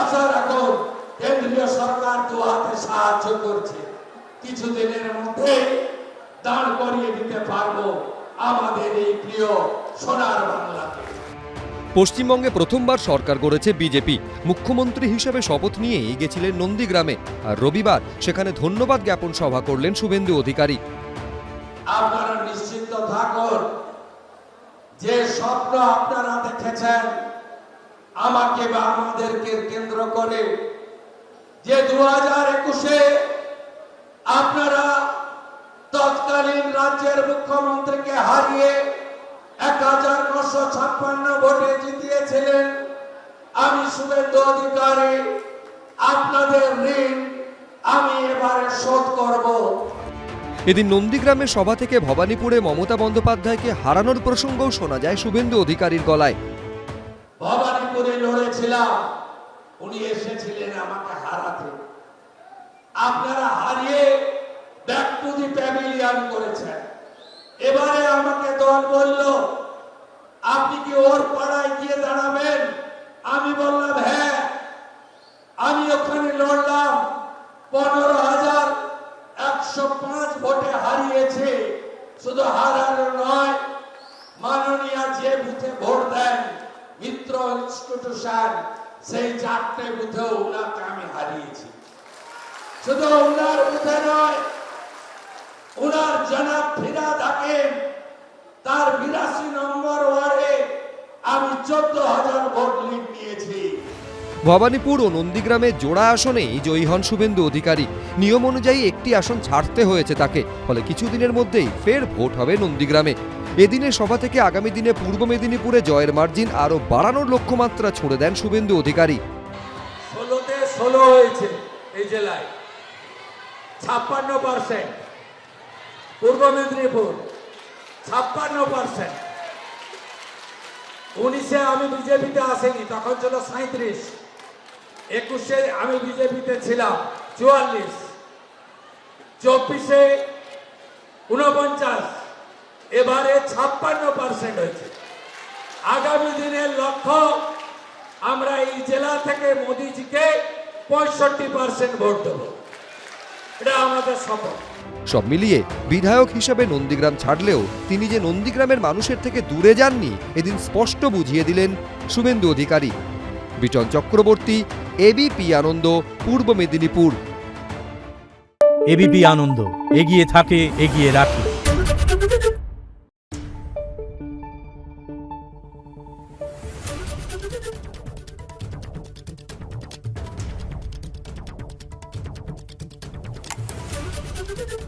বছর এখন কেন্দ্রীয় সরকার দু হাতে সাহায্য করছে। কিছুদিনের মধ্যে দাঁড় করিয়ে দিতে পারবো আমাদের এই প্রিয় সোনার বাংলাকে। পশ্চিমবঙ্গে প্রথমবার সরকার গড়েছে বিজেপি। মুখ্যমন্ত্রী হিসেবে শপথ নিয়ে গেছিলেন নন্দীগ্রামে, আর রবিবার সেখানে ধন্যবাদ জ্ঞাপন সভা করলেন শুভেন্দু অধিকারী। আপনারা নিশ্চিন্ত থাকুন, যে স্বপ্ন আপনারা দেখেছেন আমাকে বা আমাদেরকে কেন্দ্র করে, যে 2021-এ আপনারা তৎকালীন রাজ্যের মুখ্যমন্ত্রীকে হারিয়ে 1956 ভোটে জিতিয়েছিলেন, আমি শুভেন্দু অধিকারী আপনাদের ঋণ আমি এবারে শোধ করব। এদিন নন্দীগ্রামের সভা থেকে ভবানীপুরে মমতা বন্দ্যোপাধ্যায়কে হারানোর প্রসঙ্গও শোনা যায় শুভেন্দু অধিকারীর গলায়। ভবানীপুরে লড়েছিলাম, উনি এসেছিলেন আমাকে হারাতে। আপনারা হারিয়ে ব্যাক টু দি প্যাভিলিয়ন করেছেন। এবারে আমাকে দল বলল আপনি কি ওর পাড়ায় গিয়ে দাঁড়াবেন? আমি বললাম হ্যাঁ। আমি ওখানে লড়লাম, 15,105 ভোটে হারিয়েছে। শুধু হারানো নয়, মাননীয় যে বুথে ভোট দেন মিত্র ইনস্টিটিউশন, সেই 4টে বুথেও উনাকে আমি হারিয়েছি। শুধু উনার বুথে নয়, উনার জনাব ফিরা থাকেন তার 82 নম্বর ওয়ার্ডে আমি 14,000 ভোট লিড নিয়েছি। ভবানীপুর ও নন্দীগ্রামে জোড়া আসনেই জয়ী হন শুভেন্দু অধিকারী। নিয়ম অনুযায়ী একটি আসন ছাড়তে হয়েছে তাকে, ফলে কিছুদিনের মধ্যেই ফের ভোট হবে নন্দীগ্রামে। এদিনের সভা থেকে আগামী দিনে পূর্ব মেদিনীপুরে জয়ের মার্জিন আরো বাড়ানোর লক্ষ্যমাত্রা ছুঁড়ে দেন শুভেন্দু অধিকারী। 16-তে 16 হয়েছে এই জেলায়, 56%। পূর্ব মেদিনীপুর 56%। 19-এ আমি বিজেপিতে আসেনি, তখন ছিল 37। 21-এ আমি বিজেপিতে ছিলাম 44। 24-এ 49, এবারে 56% হয়েছে। আগামী দিনের লক্ষ্য আমরা এই জেলা থেকে মোদিজিকে 65% ভোট দেব, এটা আমাদের শপথ। সব মিলিয়ে বিধায়ক হিসেবে নন্দীগ্রাম ছাড়লেও তিনি যে নন্দীগ্রামের মানুষের থেকে দূরে যাননি এদিন স্পষ্ট বুঝিয়ে দিলেন শুভেন্দু অধিকারী। বিটন চক্রবর্তী, এবিপি আনন্দ, পূর্ব মেদিনীপুর। এবিপি আনন্দ, এগিয়ে থাকে, এগিয়ে রাখে। Thank you.